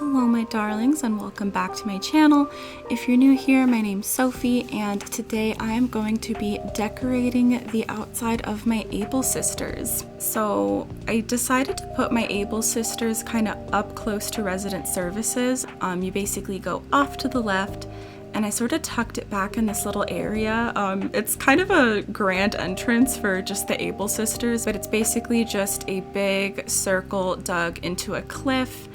Hello my darlings and welcome back to my channel. If you're new here, my name's Sophie and today I am going to be decorating the outside of my Able Sisters. So I decided to put my Able Sisters kind of up close to resident services. You basically go off to the left and I sort of tucked it back in this little area. It's kind of a grand entrance for just the Able Sisters, but it's basically just a big circle dug into a cliff.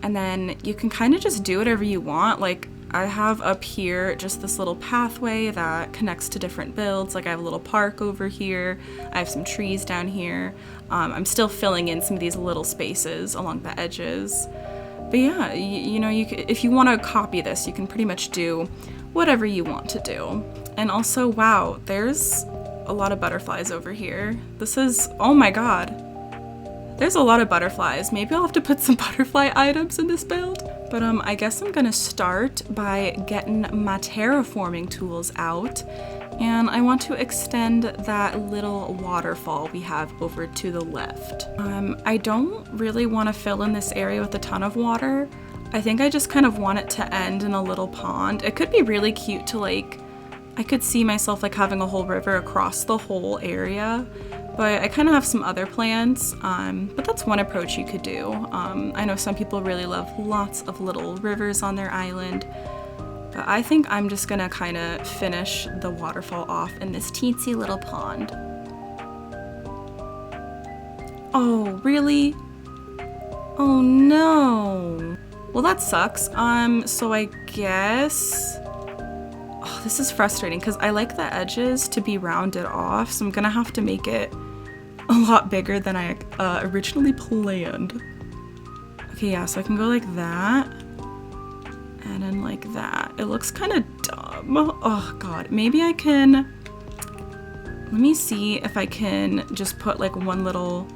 And then you can kind of just do whatever you want. Like I have up here just this little pathway that connects to different builds. Like I have a little park over here. I have some trees down here. I'm still filling in some of these little spaces along the edges. But yeah, you know, if you want to copy this, you can pretty much do whatever you want to do. And also, wow, there's a lot of butterflies over here. This is, oh my god. There's a lot of butterflies. Maybe I'll have to put some butterfly items in this build. But I guess I'm gonna start by getting my terraforming tools out. And I want to extend that little waterfall we have over to the left. I don't really want to fill in this area with a ton of water. I think I just kind of want it to end in a little pond. It could be really cute to like, I could see myself like having a whole river across the whole area. But I kind of have some other plans, but that's one approach you could do. I know some people really love lots of little rivers on their island, but I think I'm just gonna kind of finish the waterfall off in this teensy little pond. Oh, really? Oh no. Well, that sucks. So I guess... Oh, this is frustrating because I like the edges to be rounded off, so I'm gonna have to make it a lot bigger than I originally planned. Okay, yeah, so I can go like that and then like that. It looks kind of dumb. Oh god, maybe I can, let me see if I can just put like one little,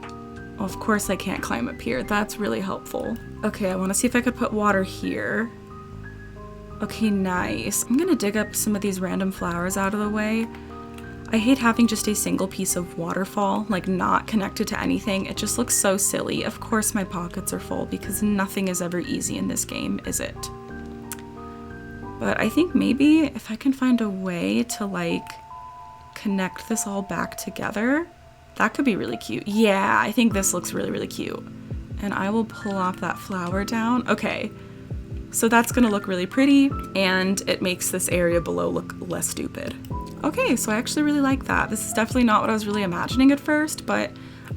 oh, of course I can't climb up here. That's really helpful. Okay, I want to see if I could put water here. Okay, nice. I'm gonna dig up some of these random flowers out of the way. I hate having just a single piece of waterfall, like not connected to anything. It just looks so silly. Of course my pockets are full because nothing is ever easy in this game, is it? But I think maybe if I can find a way to like connect this all back together, that could be really cute. Yeah, I think this looks really, really cute. And I will pull off that flower down. Okay. So that's gonna look really pretty and it makes this area below look less stupid. Okay, so I actually really like that. This is definitely not what I was really imagining at first, but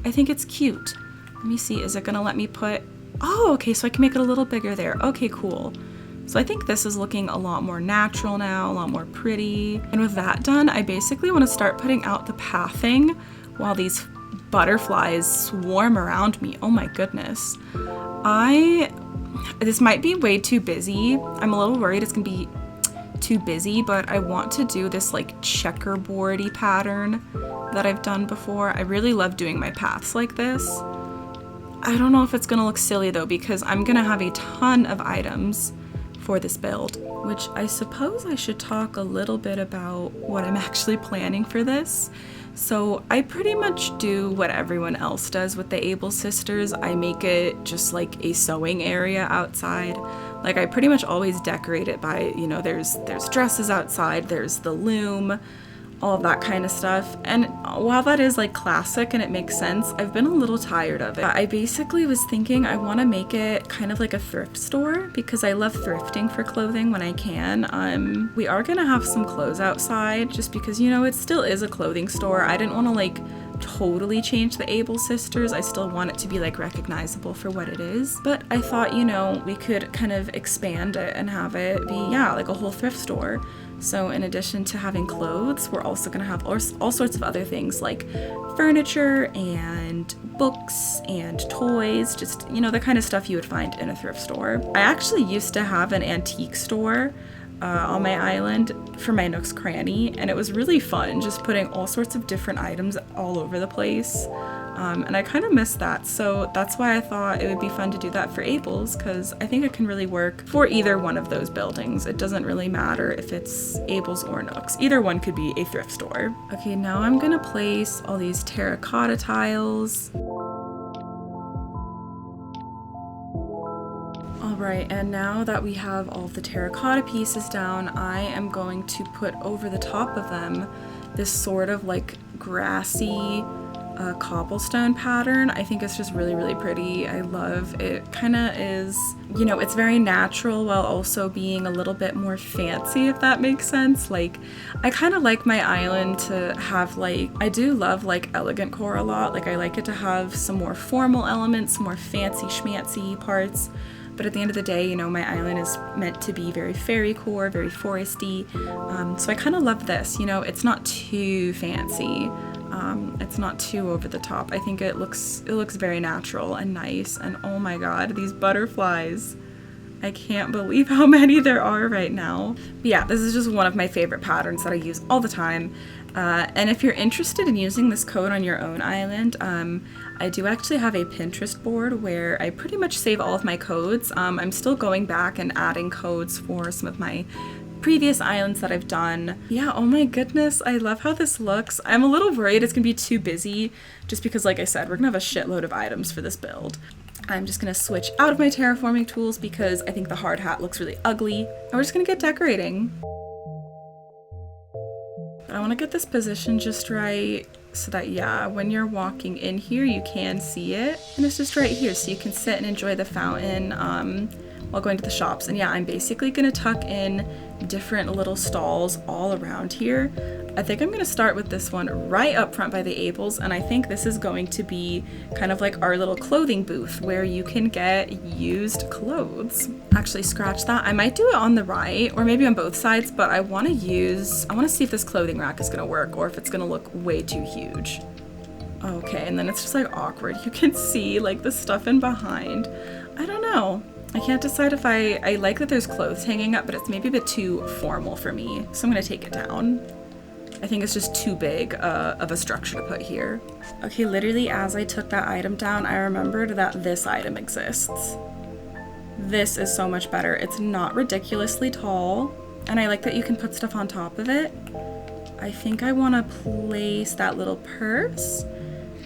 I think it's cute. Let me see, is it gonna let me put, oh, okay, so I can make it a little bigger there. Okay, cool. So I think this is looking a lot more natural now, a lot more pretty. And with that done, I basically wanna start putting out the pathing while these butterflies swarm around me. Oh my goodness. This might be way too busy. I'm a little worried it's gonna be too busy, but I want to do this like checkerboardy pattern that I've done before. I really love doing my paths like this. I don't know if it's gonna look silly though, because I'm gonna have a ton of items for this build, which I suppose I should talk a little bit about what I'm actually planning for this. So I pretty much do what everyone else does with the Able Sisters. I make it just like a sewing area outside. Like I pretty much always decorate it by, you know, there's dresses outside, there's the loom, all of that kind of stuff. And while that is like classic and it makes sense, I've been a little tired of it. I basically was thinking I want to make it kind of like a thrift store because I love thrifting for clothing when I can. We are gonna have some clothes outside just because, you know, it still is a clothing store. I didn't want to like totally change the Able Sisters. I still want it to be like recognizable for what it is. But I thought, you know, we could kind of expand it and have it be, yeah, like a whole thrift store. So in addition to having clothes, we're also gonna have all sorts of other things like furniture and books and toys, just, you know, the kind of stuff you would find in a thrift store. I actually used to have an antique store on my island for my Nook's Cranny, and it was really fun just putting all sorts of different items all over the place. And I kind of miss that, so that's why I thought it would be fun to do that for Able's, because I think it can really work for either one of those buildings. It doesn't really matter if it's Able's or Nook's. Either one could be a thrift store. Okay, now I'm gonna place all these terracotta tiles. All right, and now that we have all the terracotta pieces down, I am going to put over the top of them this sort of like grassy cobblestone pattern. I think it's just really, really pretty. I love it. Kind of is, you know, it's very natural while also being a little bit more fancy, if that makes sense. Like, I kind of like my island to have like, I do love like elegant core a lot. Like, I like it to have some more formal elements, some more fancy schmancy parts. But at the end of the day, you know, my island is meant to be very fairycore, very foresty. So I kind of love this. You know, it's not too fancy. It's not too over the top. I think it looks very natural and nice. And oh my god, these butterflies. I can't believe how many there are right now. But yeah, this is just one of my favorite patterns that I use all the time. And if you're interested in using this code on your own island, I do actually have a Pinterest board where I pretty much save all of my codes. I'm still going back and adding codes for some of my previous islands that I've done. Yeah, oh my goodness, I love how this looks. I'm a little worried it's gonna be too busy just because, like I said, we're gonna have a shitload of items for this build. I'm just gonna switch out of my terraforming tools because I think the hard hat looks really ugly. And we're just gonna get decorating. But I wanna get this position just right so that, yeah, when you're walking in here, you can see it. And it's just right here so you can sit and enjoy the fountain while going to the shops. And yeah, I'm basically gonna tuck in different little stalls all around here. I think I'm gonna start with this one right up front by the Abels, and I think this is going to be kind of like our little clothing booth where you can get used clothes. Actually, scratch that. I might do it on the right or maybe on both sides, but I wanna see if this clothing rack is gonna work or if it's gonna look way too huge. Okay, and then it's just like awkward. You can see like the stuff in behind. I don't know. I can't decide if I like that there's clothes hanging up, but it's maybe a bit too formal for me. So I'm gonna take it down. I think it's just too big of a structure to put here. Okay, literally as I took that item down, I remembered that this item exists. This is so much better. It's not ridiculously tall, and I like that you can put stuff on top of it. I think I wanna place that little purse,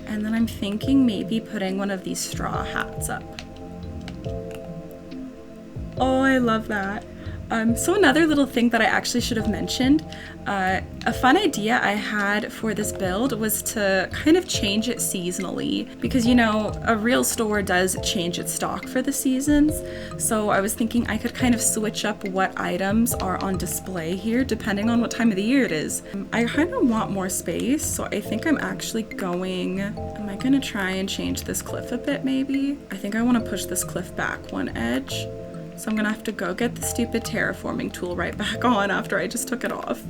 and then I'm thinking maybe putting one of these straw hats up. Oh, I love that. So another little thing that I actually should have mentioned, a fun idea I had for this build was to kind of change it seasonally because, you know, a real store does change its stock for the seasons. So I was thinking I could kind of switch up what items are on display here depending on what time of the year it is. I kind of want more space, so I think I'm actually am I gonna try and change this cliff a bit maybe? I think I want to push this cliff back one edge. So I'm gonna have to go get the stupid terraforming tool right back on after I just took it off.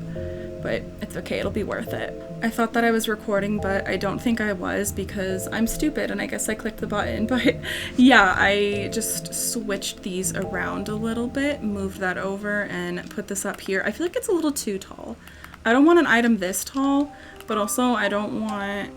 But it's okay, it'll be worth it. I thought that I was recording, but I don't think I was because I'm stupid and I guess I clicked the button. But yeah, I just switched these around a little bit, moved that over and put this up here. I feel like it's a little too tall. I don't want an item this tall, but also I don't want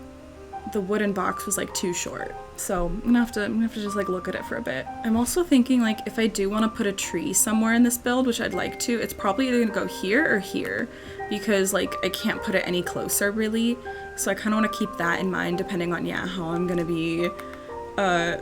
the wooden box was like too short. So I'm gonna have to just like look at it for a bit. I'm also thinking like if I do want to put a tree somewhere in this build, which I'd like to, it's probably either gonna go here or here because like I can't put it any closer really. So I kind of want to keep that in mind depending on, yeah, how I'm gonna be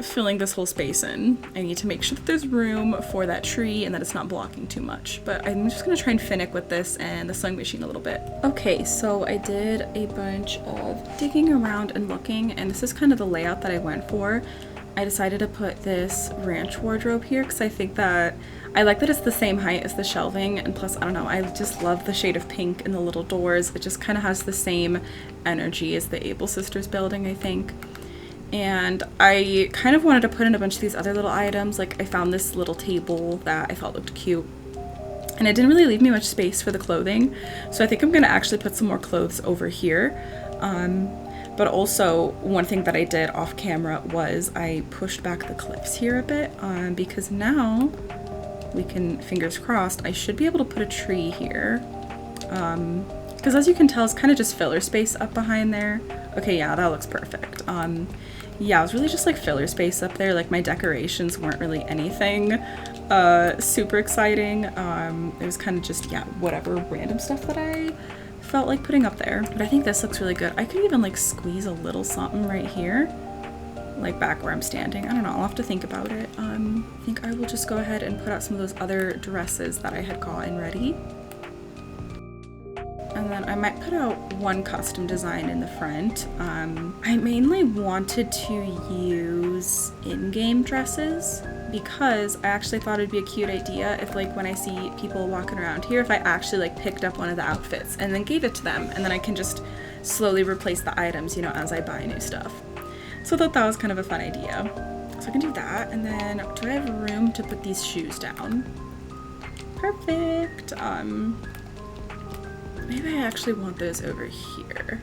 filling this whole space in. I need to make sure that there's room for that tree and that it's not blocking too much. But I'm just gonna try and finick with this and the sewing machine a little bit. Okay, so I did a bunch of digging around and looking, and this is kind of the layout that I went for. I decided to put this ranch wardrobe here because I think that I like that it's the same height as the shelving, and plus I don't know, I just love the shade of pink in the little doors. It just kind of has the same energy as the Able Sisters building, I think. And I kind of wanted to put in a bunch of these other little items. Like I found this little table that I thought looked cute, and it didn't really leave me much space for the clothing. So I think I'm gonna actually put some more clothes over here. But also one thing that I did off camera was I pushed back the clips here a bit because now we can, fingers crossed, I should be able to put a tree here. Because as you can tell, it's kind of just filler space up behind there. Okay, yeah, that looks perfect. Yeah, it was really just like filler space up there. Like my decorations weren't really anything super exciting. It was kind of just, yeah, whatever random stuff that I felt like putting up there. But I think this looks really good. I could even like squeeze a little something right here. like back where I'm standing. I don't know, I'll have to think about it. I think I will just go ahead and put out some of those other dresses that I had gotten ready. And then I might put out one custom design in the front. I mainly wanted to use in-game dresses because I actually thought it'd be a cute idea if, like, when I see people walking around here, if I actually like picked up one of the outfits and then gave it to them, and then I can just slowly replace the items, you know, as I buy new stuff. So I thought that was kind of a fun idea. So I can do that, and then do I have room to put these shoes down? Perfect. Maybe I actually want those over here.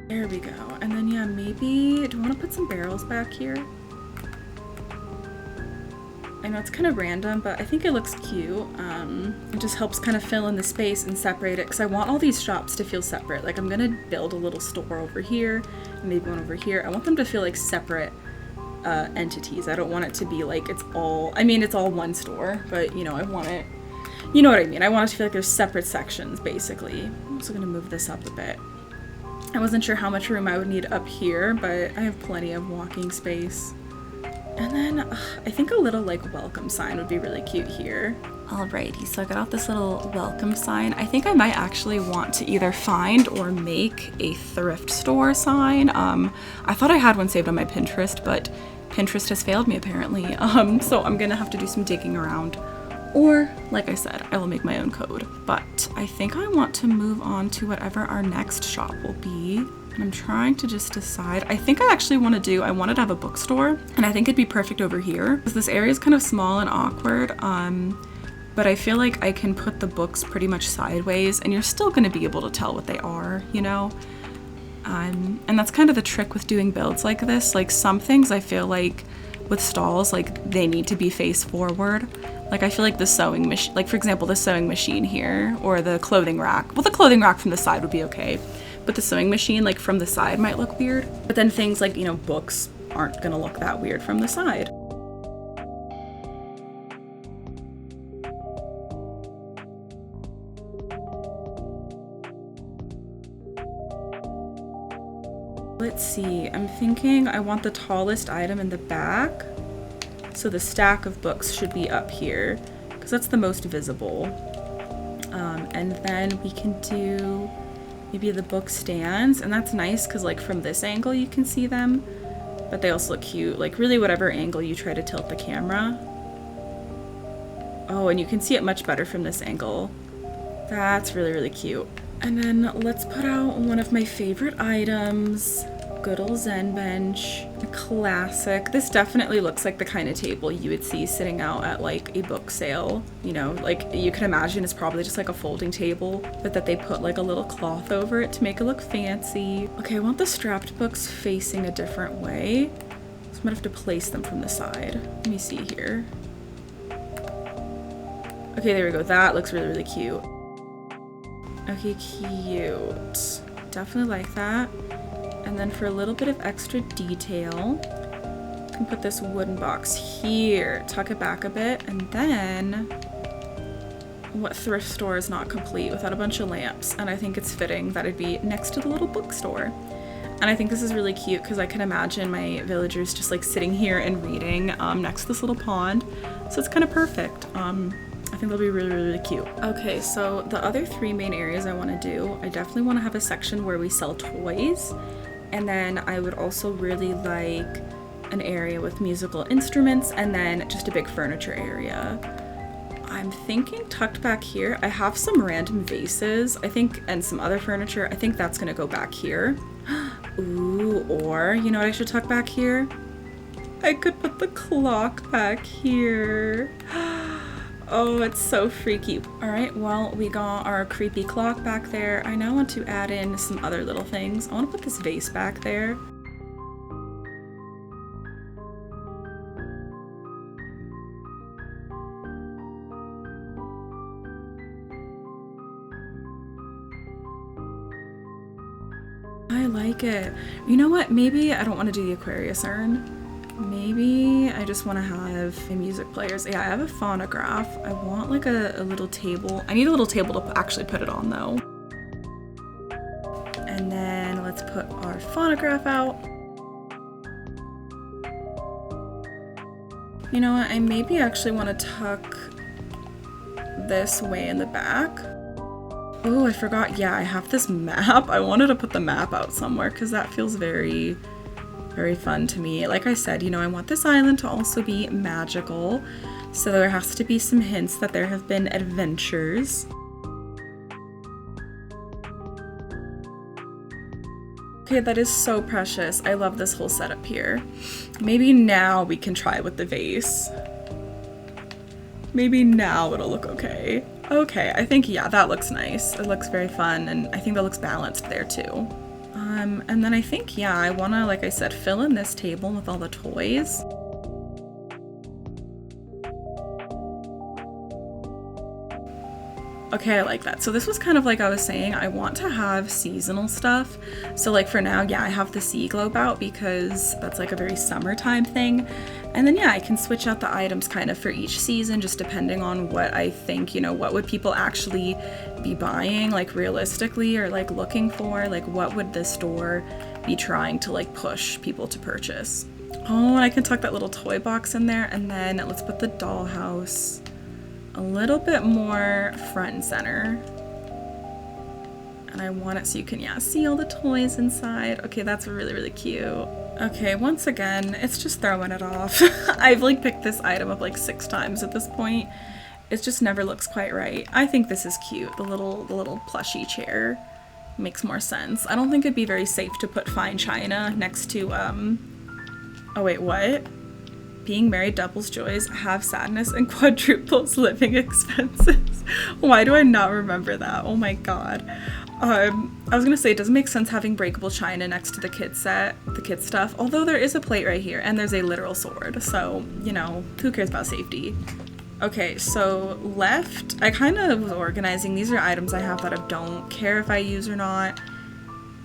There we go. And then yeah, maybe, do I want to put some barrels back here? I know it's kind of random, but I think it looks cute. It just helps kind of fill in the space and separate it, because I want all these shops to feel separate. Like, I'm gonna build a little store over here, and maybe one over here. I want them to feel like separate entities. I don't want it to be like it's all, I mean, it's all one store, but you know, I want it, you know what I mean? I want it to feel like there's separate sections, basically. I'm also gonna move this up a bit. I wasn't sure how much room I would need up here, but I have plenty of walking space. And then I think a little like welcome sign would be really cute here. Alrighty, so I got out this little welcome sign. I think I might actually want to either find or make a thrift store sign. I thought I had one saved on my Pinterest, but Pinterest has failed me apparently. So I'm gonna have to do some digging around. Or, like I said, I will make my own code. But I think I want to move on to whatever our next shop will be. And I'm trying to just decide. I think I actually want to I wanted to have a bookstore, and I think it'd be perfect over here. Because this area is kind of small and awkward, but I feel like I can put the books pretty much sideways, and you're still going to be able to tell what they are, you know? And that's kind of the trick with doing builds like this. Like, some things I feel like with stalls, like, they need to be face forward. Like, I feel like the sewing machine, like for example, the sewing machine here, or the clothing rack. Well, the clothing rack from the side would be okay, but the sewing machine, like from the side, might look weird. But then things like, you know, books aren't gonna look that weird from the side. Let's see, I'm thinking I want the tallest item in the back. So the stack of books should be up here, because that's the most visible. And then we can do maybe the book stands, and that's nice because like from this angle you can see them, but they also look cute. Like really whatever angle you try to tilt the camera. Oh, and you can see it much better from this angle. That's really, really cute. And then let's put out one of my favorite items. Good old Zen bench, a classic. This definitely looks like the kind of table you would see sitting out at like a book sale. You know, like you can imagine it's probably just like a folding table, but that they put like a little cloth over it to make it look fancy. Okay, I want the strapped books facing a different way, so I'm gonna have to place them from the side. Let me see here. Okay, there we go. That looks really, really cute. Okay, cute. Definitely like that. And then for a little bit of extra detail, I can put this wooden box here, tuck it back a bit, and then what thrift store is not complete without a bunch of lamps? And I think it's fitting that it'd be next to the little bookstore. And I think this is really cute because I can imagine my villagers just like sitting here and reading next to this little pond. So it's kind of perfect. I think they'll be really, really, really cute. Okay, so the other three main areas I want to do, I definitely want to have a section where we sell toys. And then I would also really like an area with musical instruments, and then just a big furniture area. I'm thinking tucked back here, I have some random vases, I think, and some other furniture. I think that's gonna go back here. Ooh, or you know what I should tuck back here? I could put the clock back here. Oh, it's so freaky. All right, well, we got our creepy clock back there. I now want to add in some other little things. I want to put this vase back there. I like it. You know what? Maybe I don't want to do the Aquarius urn. Maybe I just want to have a music players. Yeah, I have a phonograph. I want like a little table. I need a little table to actually put it on though. And then let's put our phonograph out. You know what, I maybe actually want to tuck this way in the back. Oh, I forgot, yeah, I have this map. I wanted to put the map out somewhere because that feels very, very fun to me. Like I said, you know, I want this island to also be magical, so there has to be some hints that there have been adventures. Okay, that is so precious. I love this whole setup here. Maybe now we can try with the vase. Maybe now it'll look okay. Okay, I think, yeah, that looks nice. It looks very fun, and I think that looks balanced there too. And then I think, yeah, I wanna, like I said, fill in this table with all the toys. Okay, I like that. So this was kind of like I was saying, I want to have seasonal stuff. So like for now, yeah, I have the sea globe out because that's like a very summertime thing. And then yeah, I can switch out the items kind of for each season, just depending on what I think, you know, what would people actually be buying, like realistically, or like looking for, like what would the store be trying to like push people to purchase. Oh, and I can tuck that little toy box in there, and then let's put the dollhouse a little bit more front and center. And I want it so you can, yeah, see all the toys inside. Okay, that's really, really cute. Okay, once again, it's just throwing it off. I've like picked this item up like 6 times at this point. It just never looks quite right. I think this is cute. The little plushy chair makes more sense. I don't think it'd be very safe to put fine china next to, oh wait, what? Being married doubles joys, have sadness, and quadruples living expenses. Why do I not remember that? Oh my god. I was gonna say, it doesn't make sense having breakable china next to the kids set, the kids stuff, although there is a plate right here, and there's a literal sword, so, you know, who cares about safety? Okay, so left, I kind of was organizing. These are items I have that I don't care if I use or not.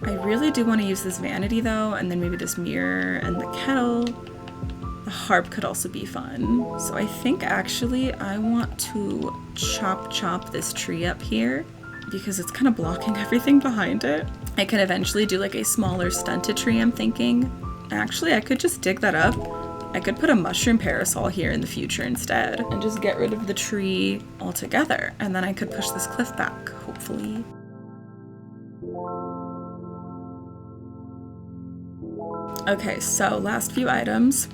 I really do want to use this vanity though, and then maybe this mirror and the kettle. The harp could also be fun. So I think actually I want to chop this tree up here because it's kind of blocking everything behind it. I can eventually do like a smaller stunted tree, I'm thinking. Actually, I could just dig that up. I could put a mushroom parasol here in the future instead and just get rid of the tree altogether. And then I could push this cliff back, hopefully. Okay, so last few items.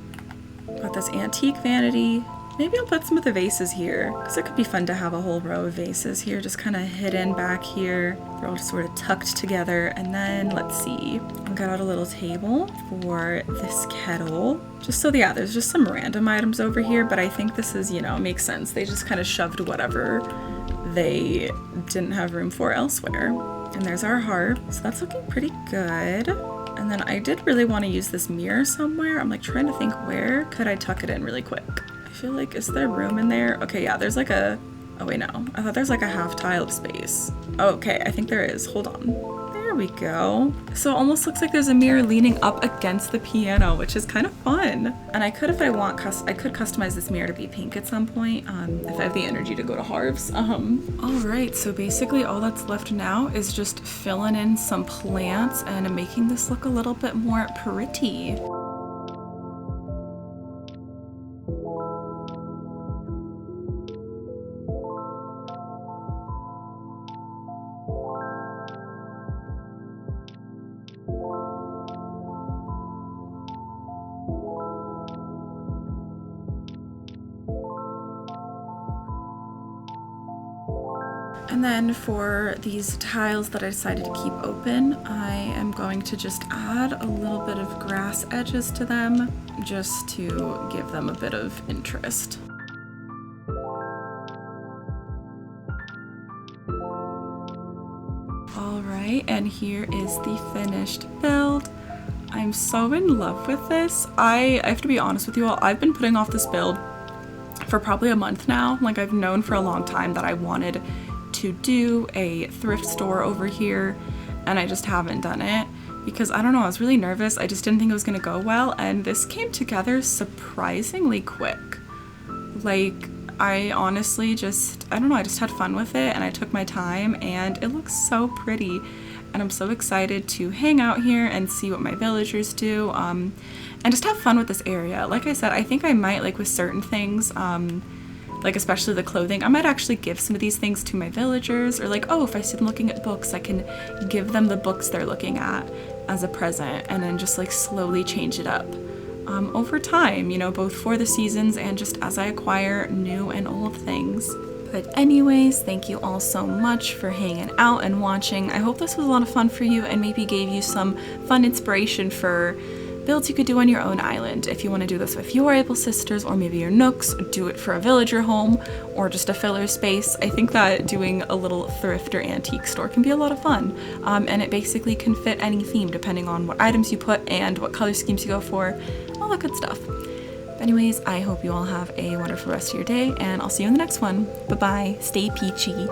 Got this antique vanity. Maybe I'll put some of the vases here because it could be fun to have a whole row of vases here, just kind of hidden back here. They're all sort of tucked together. And then let's see, I got out a little table for this kettle. Just so, yeah, there's just some random items over here, but I think this is, you know, makes sense. They just kind of shoved whatever they didn't have room for elsewhere. And there's our harp. So that's looking pretty good. And then I did really want to use this mirror somewhere. I'm like trying to think, where could I tuck it in really quick? I feel like, is there room in there? Okay, yeah, there's like a, oh wait, no. I thought there's like a half tile of space. Okay, I think there is. Hold on. There we go. So it almost looks like there's a mirror leaning up against the piano, which is kind of fun. And I could, if I want, I could customize this mirror to be pink at some point, if I have the energy to go to Harv's. All right, so basically all that's left now is just filling in some plants and making this look a little bit more pretty. And then for these tiles that I decided to keep open, I am going to just add a little bit of grass edges to them just to give them a bit of interest. All right, and here is the finished build. I'm so in love with this. I have to be honest with you all, I've been putting off this build for probably a month now. Like, I've known for a long time that I wanted to do a thrift store over here, and I just haven't done it because I don't know, I was really nervous. I just didn't think it was gonna go well, and this came together surprisingly quick. Like, I honestly just, I don't know, I just had fun with it and I took my time and it looks so pretty. and I'm so excited to hang out here and see what my villagers do, and just have fun with this area. Like I said, I think I might, like with certain things, like especially the clothing, I might actually give some of these things to my villagers, or like, oh, if I see them looking at books, I can give them the books they're looking at as a present, and then just like slowly change it up over time, you know, both for the seasons and just as I acquire new and old things. But anyways, thank you all so much for hanging out and watching. I hope this was a lot of fun for you and maybe gave you some fun inspiration for builds you could do on your own island. If you want to do this with your Able Sisters or maybe your Nooks, do it for a villager home or just a filler space. I think that doing a little thrift or antique store can be a lot of fun, and it basically can fit any theme depending on what items you put and what color schemes you go for, all that good stuff. But anyways, I hope you all have a wonderful rest of your day, and I'll see you in the next one. Bye bye, stay peachy.